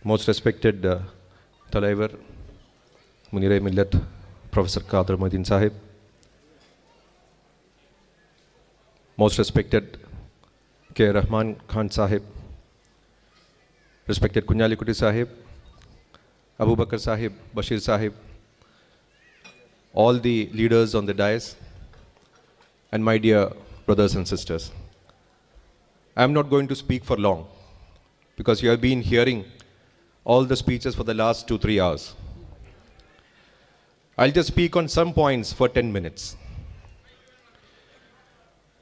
Most respected Talaivar, Munire Millat, Professor Qadr Muhyiddin Sahib, most respected K. Rahman Khan Sahib, respected Kunyali Kuti Sahib, Abu Bakr Sahib, Bashir Sahib, all the leaders on the dais, and my dear brothers and sisters. I am not going to speak for long because you have been hearing all the speeches for the last 2-3 hours. I'll just speak on some points for 10 minutes.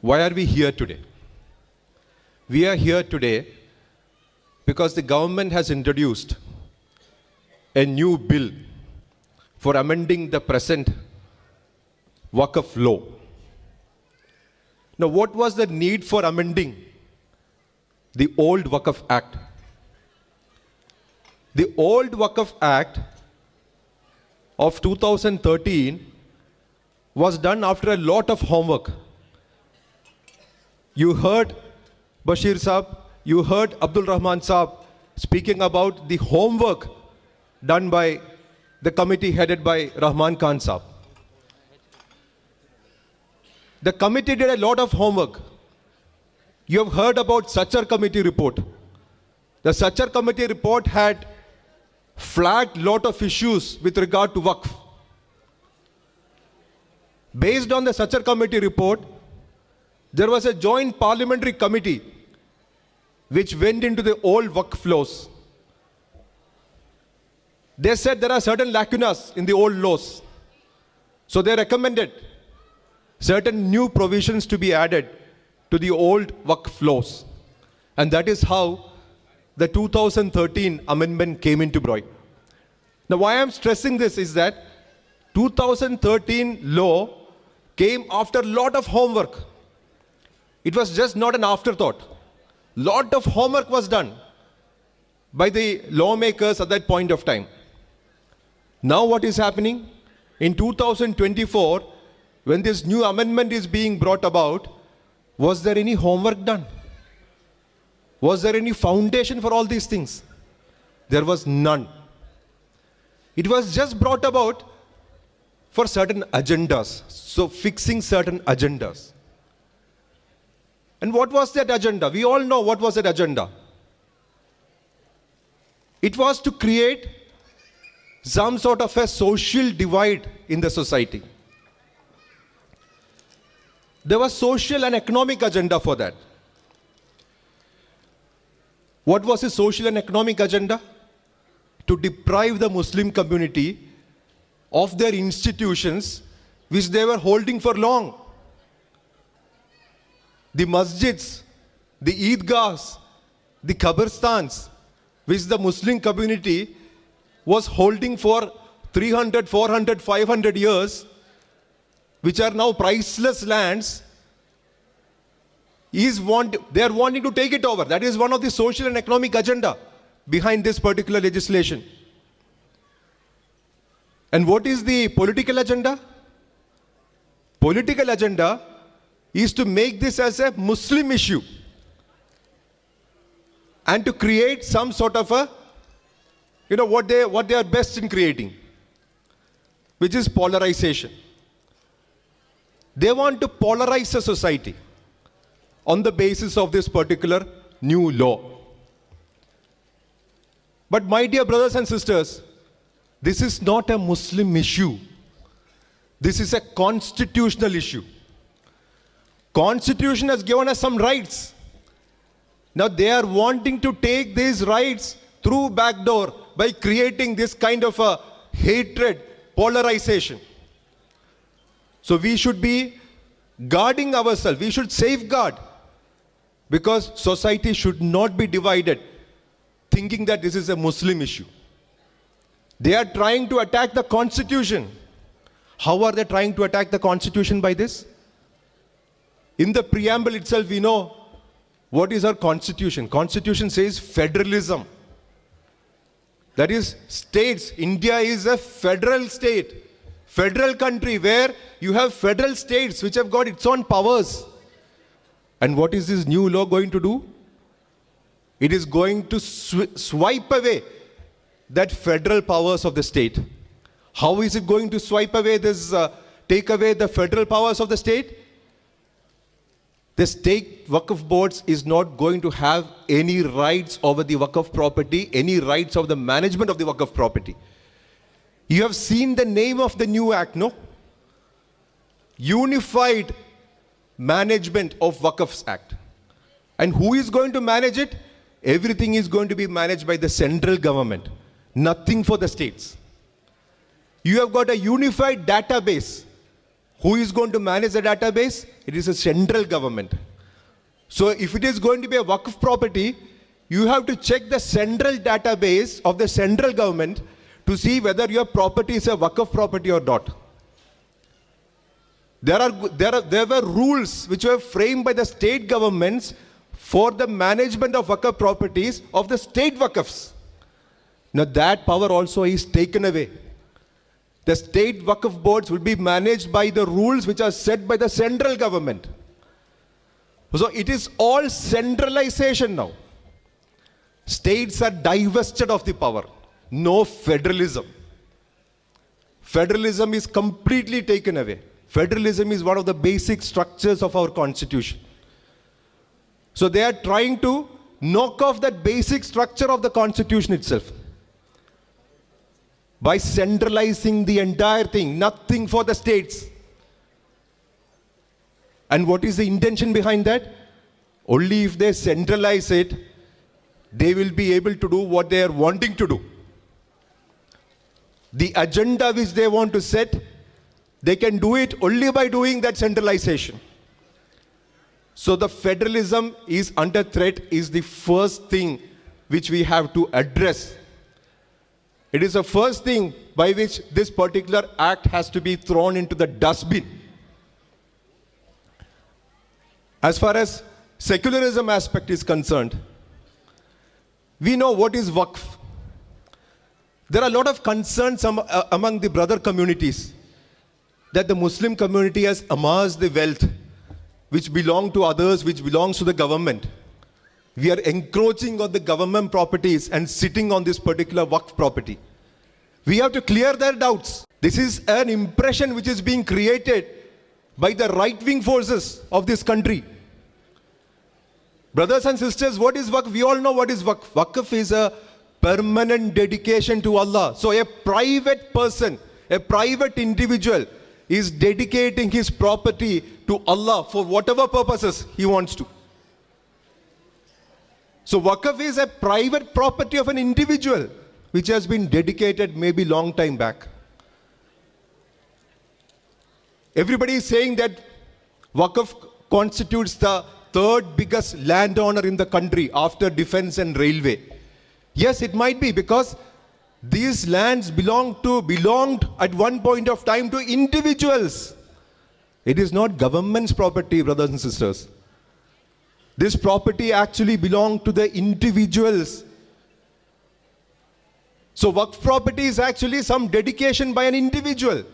Why are we here today? We are here today because the government has introduced a new bill for amending the present Waqf law. Now, what was the need for amending the old Waqf Act? The old Waqf Act of 2013 was done after a lot of homework. You heard Bashir Saab, you heard Abdul Rahman Saab speaking about the homework done by the committee headed by Rahman Khan Saab. The committee did a lot of homework. You have heard about Sachar committee report. The Sachar committee report had flagged a lot of issues with regard to Waqf. Based on the Sachar committee report, there was a joint parliamentary committee which went into the old Waqf laws. They said there are certain lacunas in the old laws. So they recommended certain new provisions to be added to the old Waqf laws. And that is how the 2013 amendment came into being. Now, why I am stressing this is that 2013 law came after a lot of homework. It was just not an afterthought. Lot of homework was done by the lawmakers at that point of time. Now what is happening? In 2024, when this new amendment is being brought about, was there any homework done? Was there any foundation for all these things? There was none. It was just brought about for certain agendas. So fixing certain agendas. And what was that agenda? We all know what was that agenda. It was to create some sort of a social divide in the society. There was social and economic agenda for that. What was the social and economic agenda? To deprive the Muslim community of their institutions which they were holding for long. The masjids, the eidgahs, the qabristans, which the Muslim community was holding for 300, 400, 500 years, which are now priceless lands, they are wanting to take it over. That is one of the social and economic agenda behind this particular legislation. And what is the political agenda? Political agenda is to make this as a Muslim issue and to create some sort of a, what they are best in creating, which is polarization. They want to polarize the society on the basis of this particular new law. But my dear brothers and sisters, this is not a Muslim issue. This is a constitutional issue. Constitution has given us some rights. Now they are wanting to take these rights through backdoor by creating this kind of a hatred, polarization. So we should be guarding ourselves. We should safeguard, because society should not be divided thinking that this is a Muslim issue. They are trying to attack the constitution. How are they trying to attack the constitution by this? In the preamble itself, we know what is our constitution. Constitution says federalism. That is, states. India is a federal state, federal country where you have federal states which have got its own powers. And what is this new law going to do? It is going to swipe away that federal powers of the state. How is it going to swipe away this, take away the federal powers of the state? The state Waqf boards is not going to have any rights over the Waqf property, any rights of the management of the Waqf property. You have seen the name of the new act, no? Unified Management of Waqfs Act. And who is going to manage it? Everything is going to be managed by the central government. Nothing for the states. You have got a unified database. Who is going to manage the database? It is a central government. So if it is going to be a Waqf property, you have to check the central database of the central government to see whether your property is a Waqf property or not. There were rules which were framed by the state governments for the management of Waqf properties of the state Waqfs. Now that power also is taken away. The state Waqf boards will be managed by the rules which are set by the central government. So it is all centralization now. States are divested of the power. No federalism. Federalism is completely taken away. Federalism is one of the basic structures of our constitution. So they are trying to knock off that basic structure of the constitution itself by centralizing the entire thing, nothing for the states. And what is the intention behind that? Only if they centralize it, they will be able to do what they are wanting to do. The agenda which they want to set, they can do it only by doing that centralization. So the federalism is under threat is the first thing which we have to address. It is the first thing by which this particular act has to be thrown into the dustbin. As far as secularism aspect is concerned, we know what is Waqf. There are a lot of concerns among the brother communities that the Muslim community has amassed the wealth which belong to others, which belongs to the government. We are encroaching on the government properties and sitting on this particular Waqf property. We have to clear their doubts. This is an impression which is being created by the right-wing forces of this country. Brothers and sisters, what is Waqf? We all know what is Waqf. Waqf is a permanent dedication to Allah. So a private person, a private individual is dedicating his property to Allah for whatever purposes he wants to. So Waqf is a private property of an individual which has been dedicated maybe long time back. Everybody is saying that Waqf constitutes the third biggest landowner in the country after defense and railway. Yes, it might be because these lands belonged at one point of time to individuals. It is not government's property, brothers and sisters. This property actually belonged to the individuals. So Waqf property is actually some dedication by an individual.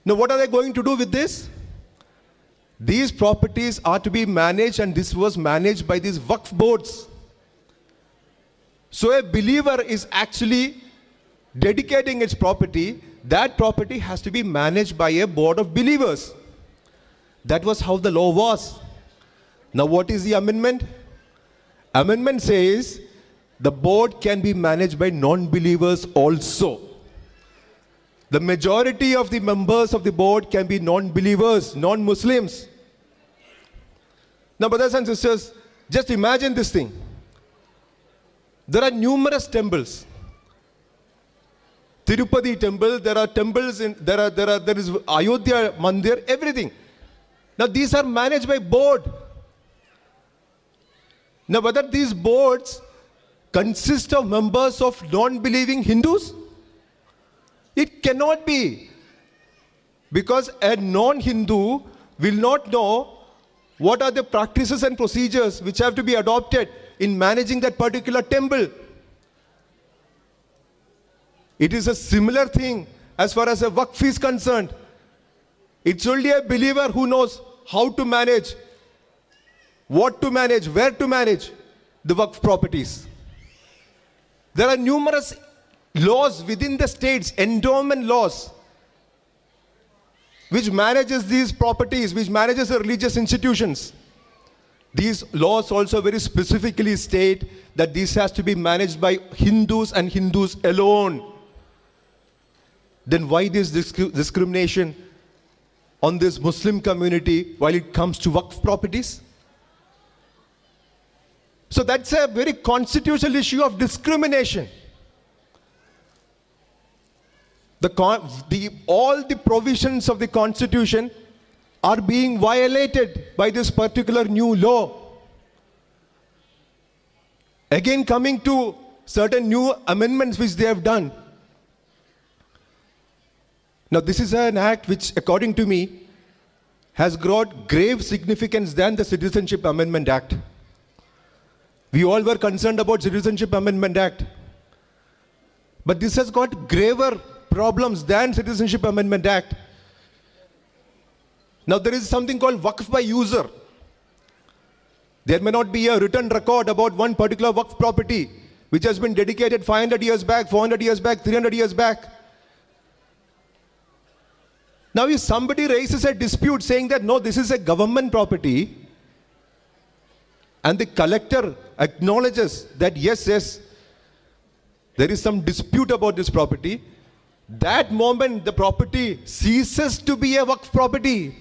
Now what are they going to do with this? These properties are to be managed, and this was managed by these Waqf boards. So a believer is actually dedicating its property. That property has to be managed by a board of believers. That was how the law was. Now what is the amendment? Amendment says the board can be managed by non-believers also. The majority of the members of the board can be non-believers, non-Muslims. Now brothers and sisters, just imagine this thing. There are numerous temples. Tirupati temple, there are temples there is Ayodhya Mandir, everything. Now these are managed by board. Now whether these boards consist of members of non-believing Hindus? It cannot be. Because a non-Hindu will not know what are the practices and procedures which have to be adopted in managing that particular temple. It is a similar thing as far as a Waqf is concerned. It's only a believer who knows how to manage, what to manage, where to manage the Waqf properties. There are numerous laws within the states, endowment laws, which manages these properties, which manages the religious institutions. These laws also very specifically state that this has to be managed by Hindus and Hindus alone. Then why this discrimination on this Muslim community while it comes to Waqf properties? So that's a very constitutional issue of discrimination. All the provisions of the Constitution are being violated by this particular new law. Again, coming to certain new amendments which they have done. Now, this is an act which, according to me, has got grave significance than the Citizenship Amendment Act. We all were concerned about Citizenship Amendment Act. But this has got graver problems than Citizenship Amendment Act. Now there is something called Waqf by user. There may not be a written record about one particular Waqf property which has been dedicated 500 years back, 400 years back, 300 years back. Now if somebody raises a dispute saying that no, this is a government property, and the collector acknowledges that yes, there is some dispute about this property, that moment the property ceases to be a Waqf property.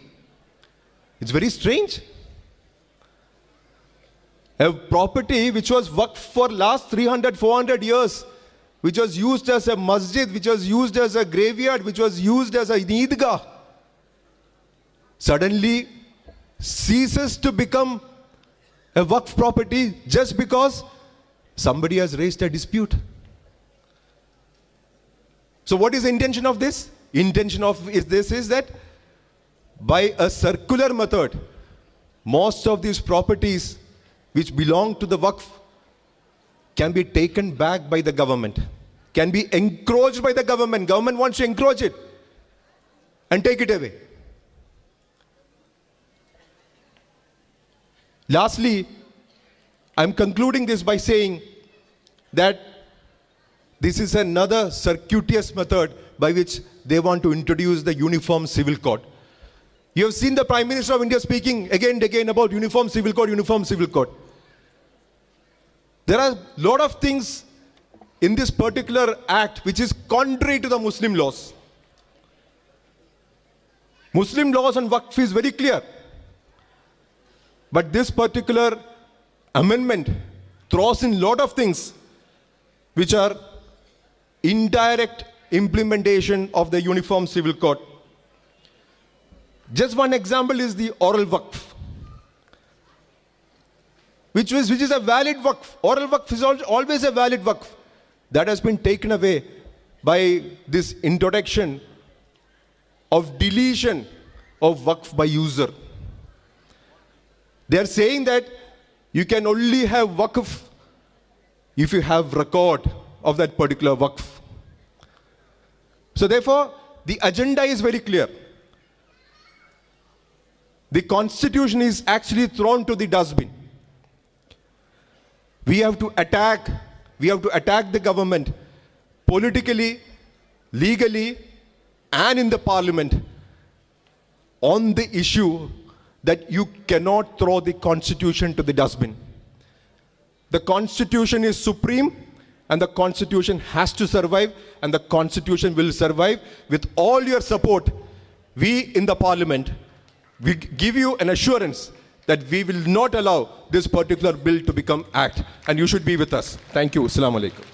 It's very strange. A property which was Waqf for last 300, 400 years, which was used as a masjid, which was used as a graveyard, which was used as a Eidgah, suddenly ceases to become a Waqf property just because somebody has raised a dispute. So what is the intention of this? Intention of this is that by a circular method, most of these properties which belong to the Waqf can be taken back by the government, can be encroached by the government. Government wants to encroach it and take it away. Lastly, I'm concluding this by saying that this is another circuitous method by which they want to introduce the Uniform Civil Code. You have seen the Prime Minister of India speaking again and again about Uniform Civil Code, Uniform Civil Code. There are a lot of things in this particular act which is contrary to the Muslim laws. Muslim laws on Waqf is very clear. But this particular amendment throws in a lot of things which are indirect implementation of the Uniform Civil Code. Just one example is the oral Waqf, which is a valid Waqf. Oral Waqf is always a valid Waqf. That has been taken away by this introduction of deletion of Waqf by user. They are saying that you can only have Waqf if you have record of that particular Waqf. So therefore, the agenda is very clear. The Constitution is actually thrown to the dustbin. We have to attack the government politically, legally, and in the parliament on the issue that you cannot throw the Constitution to the dustbin. The Constitution is supreme, and the Constitution has to survive, and the Constitution will survive. With all your support, we in the parliament, we give you an assurance that we will not allow this particular bill to become act, and you should be with us. Thank you. Assalamu alaikum.